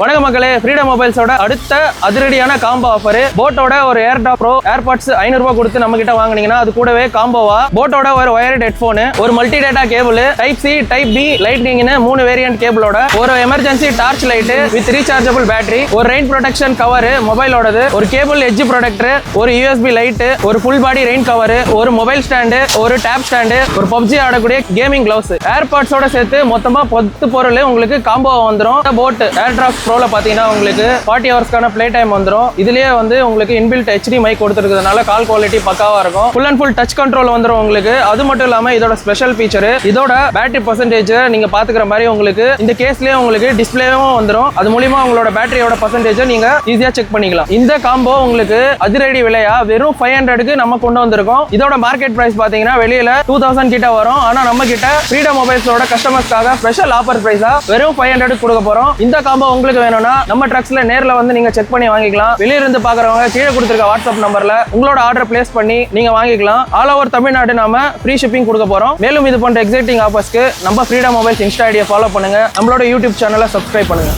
வணக்கம் மக்களே, ஃப்ரீடம் மொபைல்ஸோட அடுத்த அதிரடியான காம்போ ஆஃபர். போட்டோட ஒரு ஏர்டாப் ப்ரோ ஏர்பாட்ஸ் 500 ரூபாய் கொடுத்து நம்ம கிட்ட வாங்குனீங்கன்னா அது கூடவே காம்போவா போட்டோட ஒரு வயர்ட் ஹெட்போன், ஒரு multi data cable, type C type B லைட்னிங்னு 3 வேரியன்ட் கேபிளோட ஒரு emergency torch light with rechargeable battery, ஒரு ரெயின் ப்ரொடெக்ஷன் கவர் மொபைலோடது, ஒரு கேபிள் எட்ஜ் ப்ரொடெக்டர், ஒரு யூஎஸ்பி லைட், ஒரு ஃபுல் பாடி ரெயின் கவர், ஒரு மொபைல் ஸ்டாண்டு, ஒரு டேப் ஸ்டாண்டு, ஒரு பப்ஜி ஆடக்கூடிய கேமிங் கிளவுஸ், ஏர்பாட்ஸோட சேர்த்து மொத்தமா 10 பொருள் உங்களுக்கு காம்போ வந்துடும். போட் ஏர்ட்ராப் ப்ரோல பாத்தீங்கன்னா உங்களுக்கு 40 ஹவர்ஸ்க்கான பிளே டைம் வந்துடும். இதுலயே வந்து உங்களுக்கு இன்பில்ட் HD மைக் கொடுத்துருக்கிறதுனால கால் குவாலிட்டி பக்காவா இருக்கும். Full and full touch control வந்துடும் உங்களுக்கு. அது மட்டும் இல்லாம இதோட ஸ்பெஷல் ஃபீச்சர், இதோட பேட்டரி பர்சன்டேஜ் நீங்க பாத்துக்கிற மாதிரி உங்களுக்கு இந்த கேஸ்லயே உங்களுக்கு டிஸ்பிளேவும் வந்துடும். அது மூலமா உங்களோட பேட்டரியோட பர்சன்டேஜ் நீங்க ஈஸியா செக் பண்ணிக்கலாம். இந்த காம்போ உங்களுக்கு அதிரடி விலையா வெறும் 500க்கு நம்ம கொண்டு வந்திருக்கோம். இதோட மார்க்கெட் பிரைஸ் பாத்தீங்கன்னா வெளியில 2000 கிட்ட வரும். ஆனா நம்ம கிட்ட ஃப்ரீடம் மொபைல்ஸோட கஸ்டமர்ஸ்க்காக ஸ்பெஷல் ஆஃபர் பிரைஸா வெறும் 500 கொடுக்க போறோம். இந்த காம்போ உங்களுக்கு வேணும்னா நம்ம ட்ரக்ஸ்ல நேர்ல வந்து நீங்க செக் பண்ணி வாங்கிக்கலாம். வெளியில இருந்து பாக்குறவங்க கீழே கொடுத்திருக்க வாட்ஸ்அப் நம்பர்ல உங்களோட ஆர்டர் பிளேஸ் பண்ணி நீங்க வாங்கிக்கலாம். ஆல் ஓவர் தமிழ்நாடு நாம ஃப்ரீ ஷிப்பிங் கொடுக்க போறோம். மேலும் இது போன்ற எக்ஸைட்டிங் ஆஃபர்ஸ்க்கு நம்ம ஃப்ரீடம் மொபைல்ஸ் இன்ஸ்டா ஐடியை ஃபாலோ பண்ணுங்க. நம்மளோட யூடியூப் சேனலை சப்ஸ்கிரைப் பண்ணுங்க.